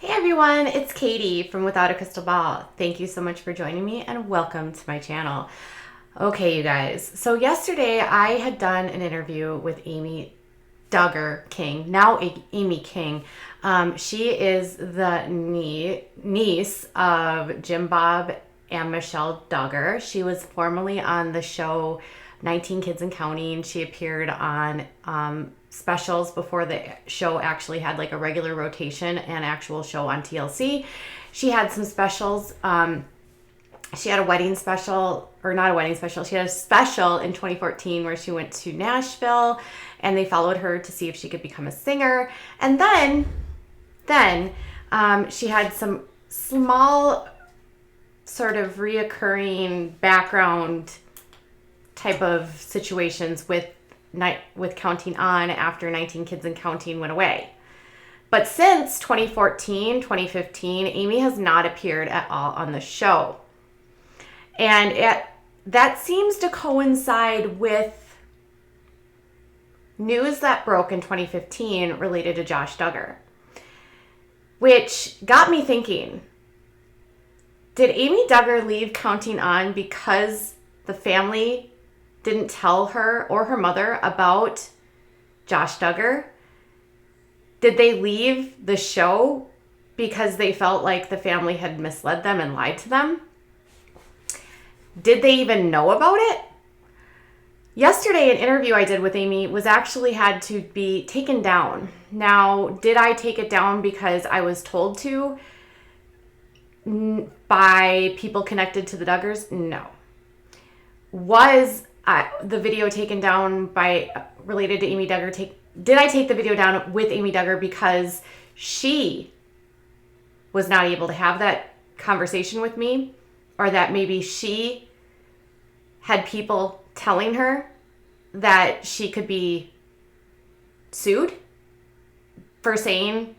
Hey everyone, it's Katie from Without a Crystal Ball. Thank you so much for joining me and welcome to my channel. Okay, you guys. So yesterday I had done an interview with Amy Duggar King, now Amy King. She is the niece of Jim Bob and Michelle Duggar. She was formerly on the show 19 Kids and Counting. She appeared on specials before the show actually had like a regular rotation and actual show on TLC. She had some specials. She had a wedding special, or not a wedding special. She had a special in 2014 where she went to Nashville and they followed her to see if she could become a singer. And then she had some small sort of reoccurring background type of situations with Counting On after 19 Kids and Counting went away. But since 2014, 2015, Amy has not appeared at all on the show. And that seems to coincide with news that broke in 2015 related to Josh Duggar, which got me thinking, did Amy Duggar leave Counting On because the family didn't tell her or her mother about Josh Duggar? Did they leave the show because they felt like the family had misled them and lied to them? Did they even know about it? Yesterday, an interview I did with Amy was actually had to be taken down. Now, did I take it down because I was told to by people connected to the Duggars? No. Was the video taken down by related to Amy Duggar? Did I take the video down with Amy Duggar because she was not able to have that conversation with me, or that maybe she had people telling her that she could be sued for saying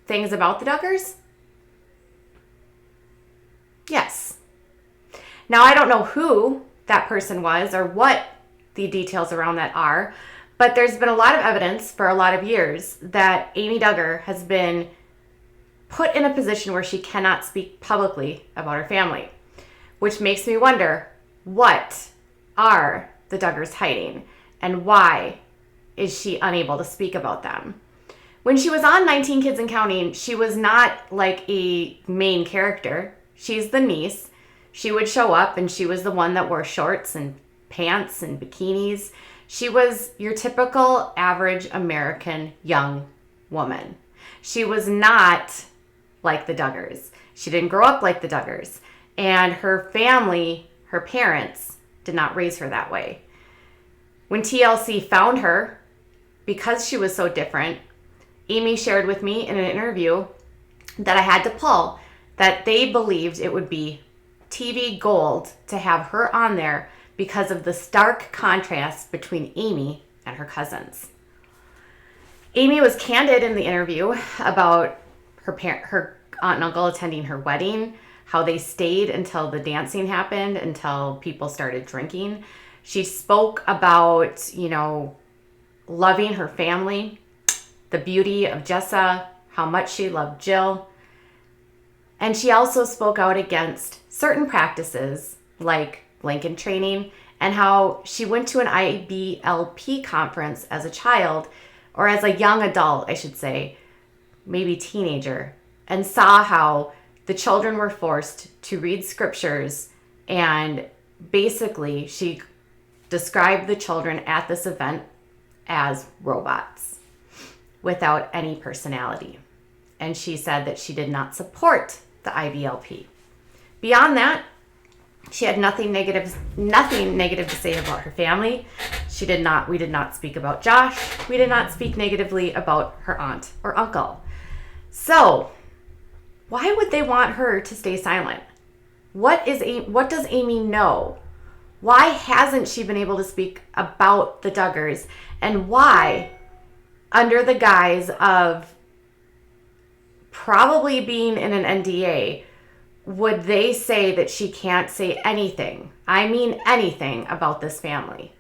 things about the Duggars? Yes. Now, I don't know who that person was or what the details around that are, but there's been a lot of evidence for a lot of years that Amy Duggar has been put in a position where she cannot speak publicly about her family, which makes me wonder, what are the Duggars hiding and why is she unable to speak about them? When she was on 19 Kids and Counting, she was not like a main character. She's the niece. She would show up and she was the one that wore shorts and pants and bikinis. She was your typical average American young woman. She was not like the Duggars. She didn't grow up like the Duggars. And her family, her parents, did not raise her that way. When TLC found her, because she was so different, Amy shared with me in an interview that I had to pull, that they believed it would be TV gold to have her on there because of the stark contrast between Amy and her cousins. Amy was candid in the interview about her aunt and uncle attending her wedding, how they stayed until the dancing happened, until people started drinking. She spoke about, loving her family, the beauty of Jessa, how much she loved Jill. And she also spoke out against certain practices like Lincoln training, and how she went to an IBLP conference as a child, or as a young adult, I should say, maybe teenager, and saw how the children were forced to read scriptures, and basically she described the children at this event as robots without any personality. And she said that she did not support the IBLP. Beyond that, she had nothing negative to say about her family. We did not speak about Josh. We did not speak negatively about her aunt or uncle. So, why would they want her to stay silent? What does Amy know? Why hasn't she been able to speak about the Duggars? And why, under the guise of probably being in an NDA, would they say that she can't say anything? I mean anything about this family.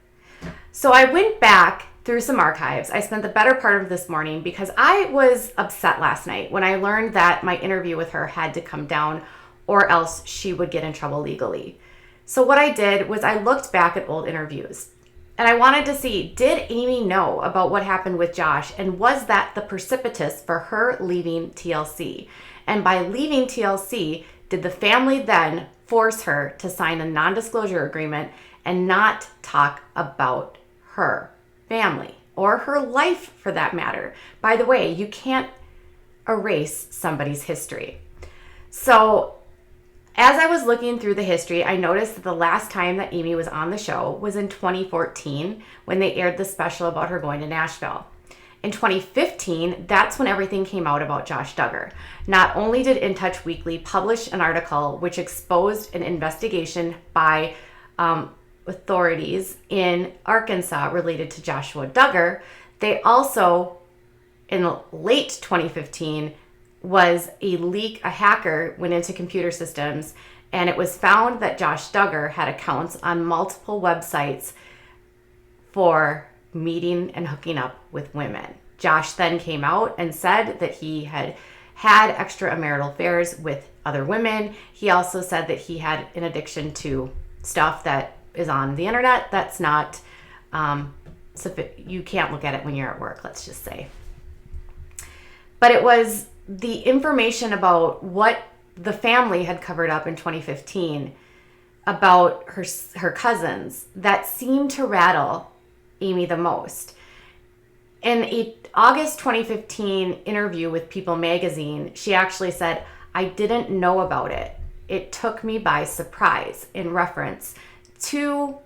So I went back through some archives. I spent the better part of this morning because I was upset last night when I learned that my interview with her had to come down or else she would get in trouble legally. So what I did was I looked back at old interviews and I wanted to see, did Amy know about what happened with Josh, and was that the precipitous for her leaving TLC? And by leaving TLC, did the family then force her to sign a non-disclosure agreement and not talk about her family or her life for that matter? By the way, you can't erase somebody's history. So as I was looking through the history, I noticed that the last time that Amy was on the show was in 2014 when they aired the special about her going to Nashville. In 2015, that's when everything came out about Josh Duggar. Not only did In Touch Weekly publish an article which exposed an investigation by authorities in Arkansas related to Joshua Duggar, they also, in late 2015, was a leak. A hacker went into computer systems and it was found that Josh Duggar had accounts on multiple websites for meeting and hooking up with women. Josh then came out and said that he had extramarital affairs with other women. He also said that he had an addiction to stuff that is on the internet that's not, you can't look at it when you're at work, let's just say. But it was the information about what the family had covered up in 2015 about her cousins that seemed to rattle Amy the most. In a August 2015 interview with People magazine, she actually said, "I didn't know about it. It took me by surprise," in reference to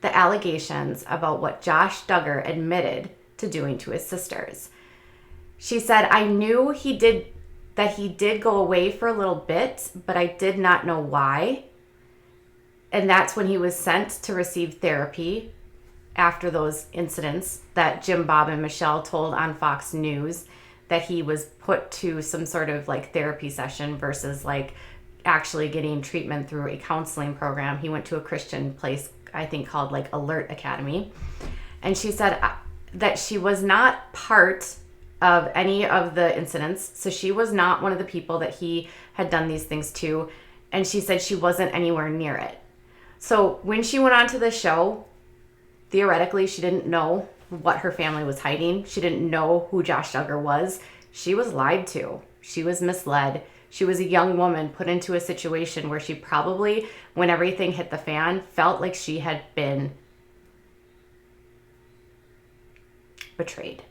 the allegations about what Josh Duggar admitted to doing to his sisters. She said, "I knew he did go away for a little bit, but I did not know why. And that's when he was sent to receive therapy after those incidents that Jim, Bob, and Michelle told on Fox News, that he was put to some sort of like therapy session versus like actually getting treatment through a counseling program. He went to a Christian place, I think called like Alert Academy." And she said that she was not part of any of the incidents. So she was not one of the people that he had done these things to. And she said she wasn't anywhere near it. So when she went on to the show, theoretically, she didn't know what her family was hiding. She didn't know who Josh Duggar was. She was lied to. She was misled. She was a young woman put into a situation where she probably, when everything hit the fan, felt like she had been betrayed.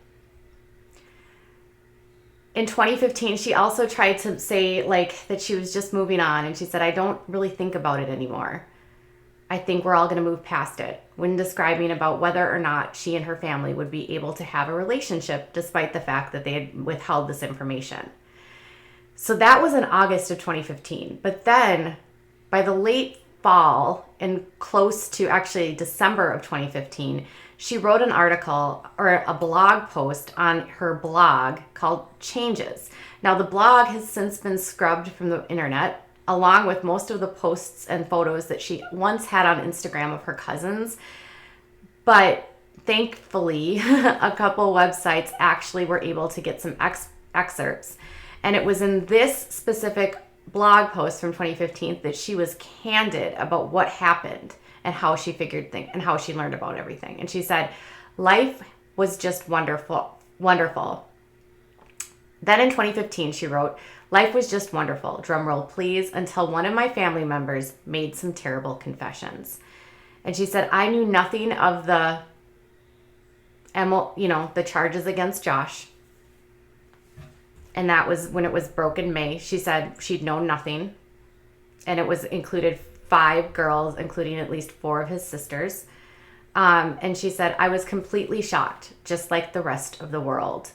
In 2015, she also tried to say like that she was just moving on. And she said, "I don't really think about it anymore. I think we're all going to move past it," when describing about whether or not she and her family would be able to have a relationship despite the fact that they had withheld this information. So that was in August of 2015. But then by the late fall and close to actually December of 2015, she wrote an article or a blog post on her blog called Changes. Now the blog has since been scrubbed from the internet, along with most of the posts and photos that she once had on Instagram of her cousins. But thankfully, a couple websites actually were able to get some excerpts. And it was in this specific blog post from 2015 that she was candid about what happened and how she figured things and how she learned about everything. And she said, "Life was just wonderful, wonderful." Then in 2015, she wrote, "Life was just wonderful, drumroll please, until one of my family members made some terrible confessions." And she said, "I knew nothing of the charges against Josh. And that was when it was broke in May." She said she'd known nothing. And it was included 5 girls, including at least 4 of his sisters. And she said, "I was completely shocked, just like the rest of the world.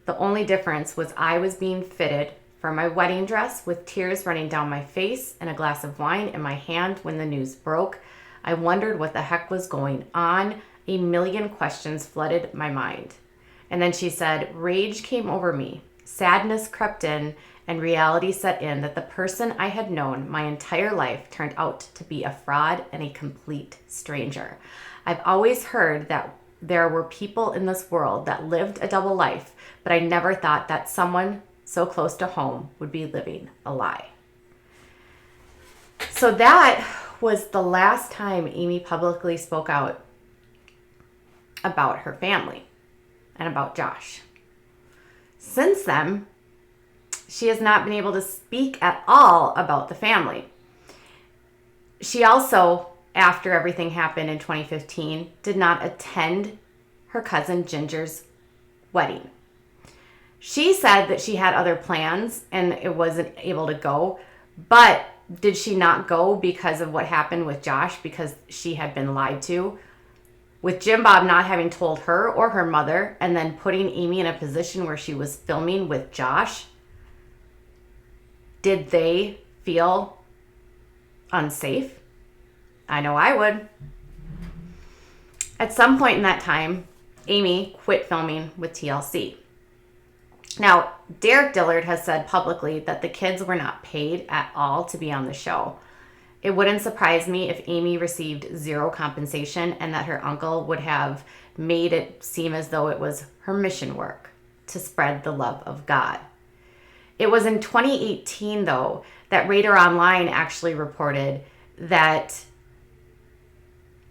The only difference was I was being fitted for my wedding dress with tears running down my face and a glass of wine in my hand when the news broke. I wondered what the heck was going on. A million questions flooded my mind." And then she said, "Rage came over me. Sadness crept in and reality set in that the person I had known my entire life turned out to be a fraud and a complete stranger. I've always heard that there were people in this world that lived a double life, but I never thought that someone so close to home would be living a lie. So that was the last time Amy publicly spoke out about her family and about Josh. Since then, she has not been able to speak at all about the family. She also, after everything happened in 2015, did not attend her cousin Ginger's wedding. She said that she had other plans and it wasn't able to go, but did she not go because of what happened with Josh, because she had been lied to? With Jim Bob not having told her or her mother, and then putting Amy in a position where she was filming with Josh, did they feel unsafe? I know I would. At some point in that time, Amy quit filming with TLC. Now, Derek Dillard has said publicly that the kids were not paid at all to be on the show. It wouldn't surprise me if Amy received zero compensation and that her uncle would have made it seem as though it was her mission work to spread the love of God. It was in 2018, though, that Radar Online actually reported that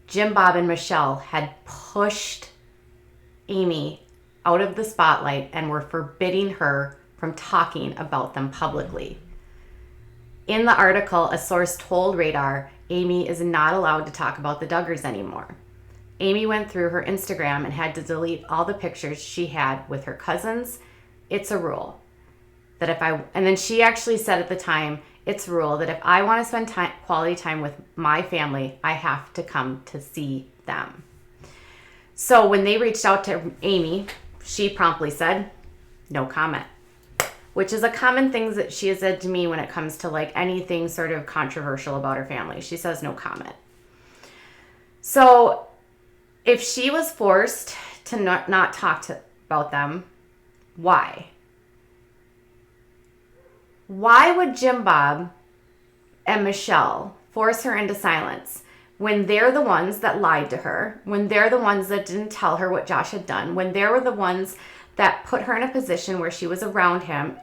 Jim Bob and Michelle had pushed Amy out of the spotlight and were forbidding her from talking about them publicly. In the article, a source told Radar Amy is not allowed to talk about the Duggars anymore. Amy went through her Instagram and had to delete all the pictures she had with her cousins. It's a rule that and then she actually said at the time, it's a rule that if I want to spend quality time with my family, I have to come to see them. So when they reached out to Amy, she promptly said, no comment, which is a common thing that she has said to me when it comes to like anything sort of controversial about her family. She says no comment. So if she was forced to not talk about them, why? Why would Jim Bob and Michelle force her into silence when they're the ones that lied to her, when they're the ones that didn't tell her what Josh had done, when they were the ones that put her in a position where she was around him,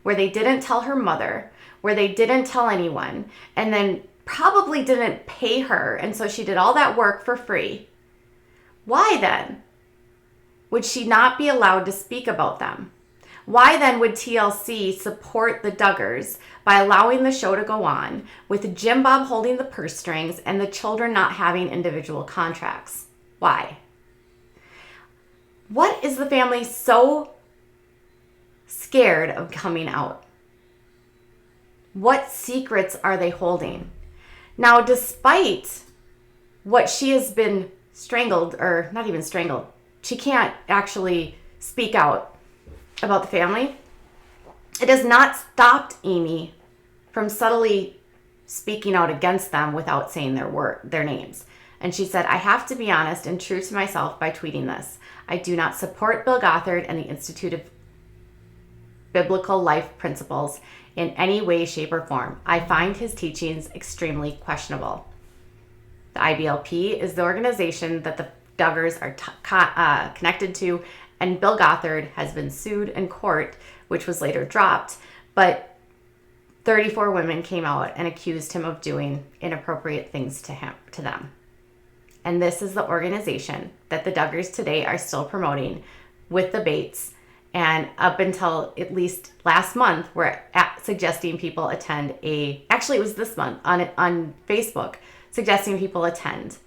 where they didn't tell her mother, where they didn't tell anyone, and then probably didn't pay her, and so she did all that work for free? Why then would she not be allowed to speak about them? Why then would TLC support the Duggars by allowing the show to go on with Jim Bob holding the purse strings and the children not having individual contracts? Why? What is the family so scared of coming out? What secrets are they holding? Now, despite what she has been strangled, or not even strangled, she can't actually speak out about the family, it has not stopped Amy from subtly speaking out against them without saying their names. And she said, I have to be honest and true to myself by tweeting this. I do not support Bill Gothard and the Institute of Biblical Life Principles in any way, shape, or form. I find his teachings extremely questionable. The IBLP is the organization that the Duggars are connected to, and Bill Gothard has been sued in court, which was later dropped, but 34 women came out and accused him of doing inappropriate things to them. And this is the organization that the Duggars today are still promoting with the Bates, and up until at least last month, we're suggesting people attend actually it was this month on Facebook, suggesting people attend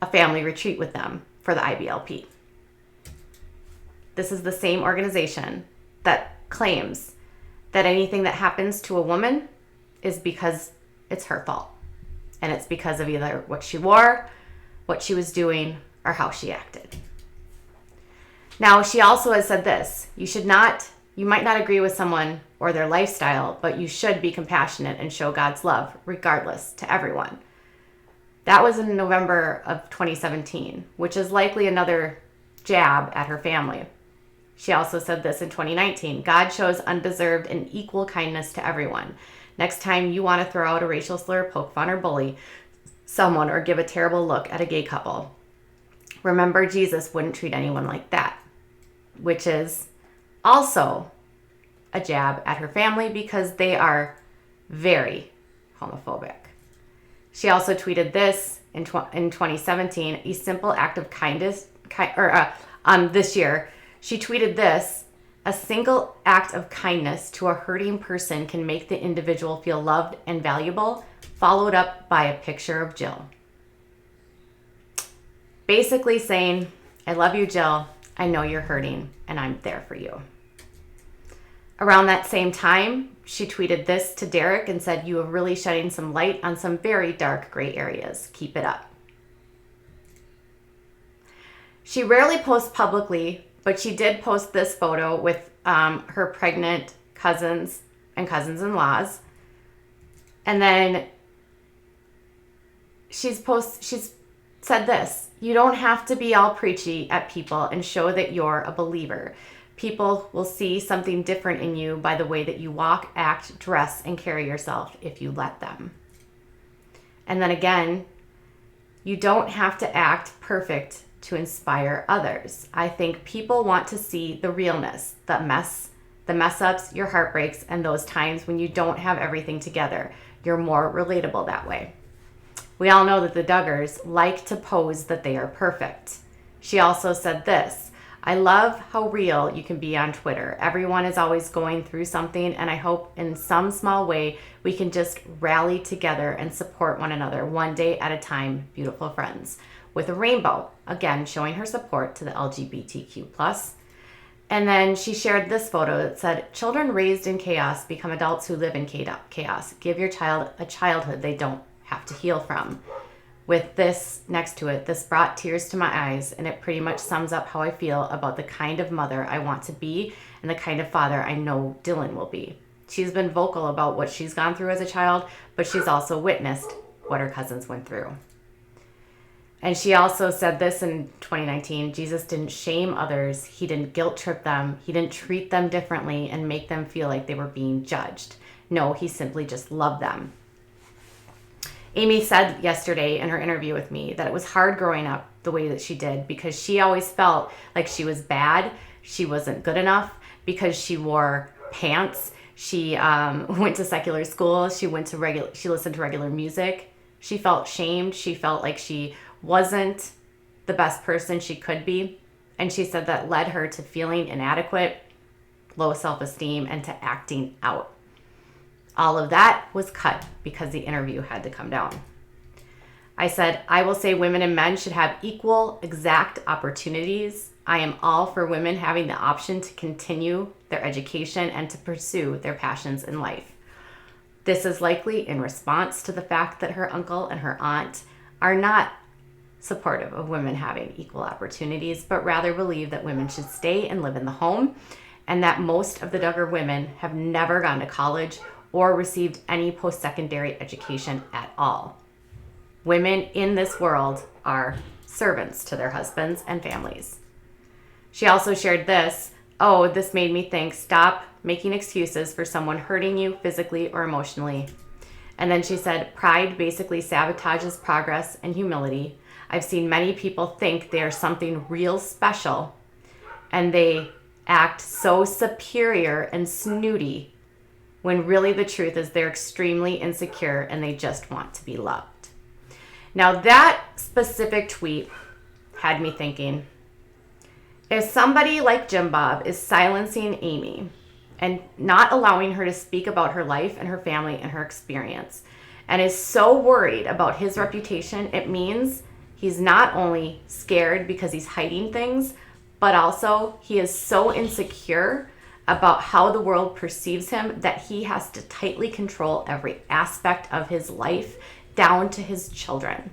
a family retreat with them for the IBLP. This is the same organization that claims that anything that happens to a woman is because it's her fault. And it's because of either what she wore, what she was doing, or how she acted. Now, she also has said this, you might not agree with someone or their lifestyle, but you should be compassionate and show God's love regardless to everyone. That was in November of 2017, which is likely another jab at her family. She also said this in 2019. God shows undeserved and equal kindness to everyone. Next time you want to throw out a racial slur, poke fun, or bully someone, or give a terrible look at a gay couple, remember Jesus wouldn't treat anyone like that, which is also a jab at her family because they are very homophobic. She also tweeted this in 2017, a simple act of kindness, this year. She tweeted this: a single act of kindness to a hurting person can make the individual feel loved and valuable, followed up by a picture of Jill. Basically saying, I love you, Jill. I know you're hurting, and I'm there for you. Around that same time, she tweeted this to Derek and said, you are really shedding some light on some very dark gray areas. Keep it up. She rarely posts publicly, but she did post this photo with her pregnant cousins and cousins-in-laws. And then she's said this: you don't have to be all preachy at people and show that you're a believer. People will see something different in you by the way that you walk, act, dress, and carry yourself if you let them. And then again, you don't have to act perfect to inspire others. I think people want to see the realness, the mess ups, your heartbreaks, and those times when you don't have everything together. You're more relatable that way. We all know that the Duggars like to pose that they are perfect. She also said this: I love how real you can be on Twitter. Everyone is always going through something, and I hope in some small way we can just rally together and support one another one day at a time, beautiful friends. With a rainbow, again, showing her support to the LGBTQ+. And then she shared this photo that said, children raised in chaos become adults who live in chaos. Give your child a childhood they don't have to heal from. With this next to it, this brought tears to my eyes, and it pretty much sums up how I feel about the kind of mother I want to be and the kind of father I know Dylan will be. She's been vocal about what she's gone through as a child, but she's also witnessed what her cousins went through. And she also said this in 2019, Jesus didn't shame others. He didn't guilt trip them. He didn't treat them differently and make them feel like they were being judged. No, he simply just loved them. Amy said yesterday in her interview with me that it was hard growing up the way that she did because she always felt like she was bad. She wasn't good enough because she wore pants. She went to secular school. She listened to regular music. She felt shamed. She felt like she wasn't the best person she could be. And she said that led her to feeling inadequate, low self-esteem, and to acting out. All of that was cut because the interview had to come down. I said, I will say women and men should have equal, exact opportunities. I am all for women having the option to continue their education and to pursue their passions in life. This is likely in response to the fact that her uncle and her aunt are not supportive of women having equal opportunities, but rather believe that women should stay and live in the home, and that most of the Duggar women have never gone to college or received any post-secondary education at all. Women in this world are servants to their husbands and families. She also shared this: oh, this made me think, stop making excuses for someone hurting you physically or emotionally. And then she said, pride basically sabotages progress and humility. I've seen many people think they are something real special, and they act so superior and snooty when really the truth is they're extremely insecure and they just want to be loved. Now that specific tweet had me thinking, if somebody like Jim Bob is silencing Amy and not allowing her to speak about her life and her family and her experience, and is so worried about his reputation, it means he's not only scared because he's hiding things, but also he is so insecure about how the world perceives him that he has to tightly control every aspect of his life, down to his children.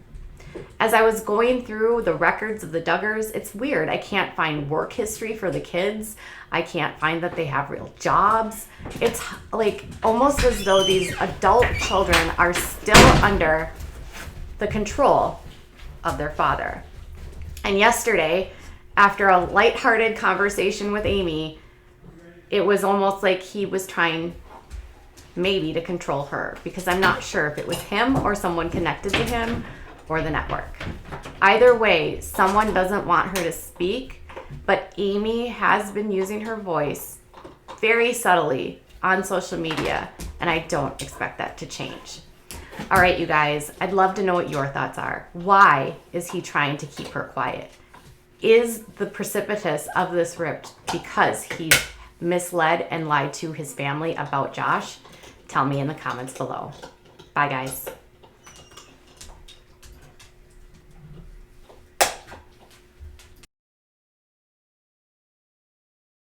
As I was going through the records of the Duggars, it's weird. I can't find work history for the kids. I can't find that they have real jobs. It's like almost as though these adult children are still under the control of their father. And yesterday, after a lighthearted conversation with Amy, it was almost like he was trying maybe to control her, because I'm not sure if it was him or someone connected to him or the network. Either way, someone doesn't want her to speak, but Amy has been using her voice very subtly on social media, and I don't expect that to change. All right, you guys, I'd love to know what your thoughts are. Why is he trying to keep her quiet? Is the precipitous of this ripped because he misled and lied to his family about Josh? Tell me in the comments below. Bye, guys.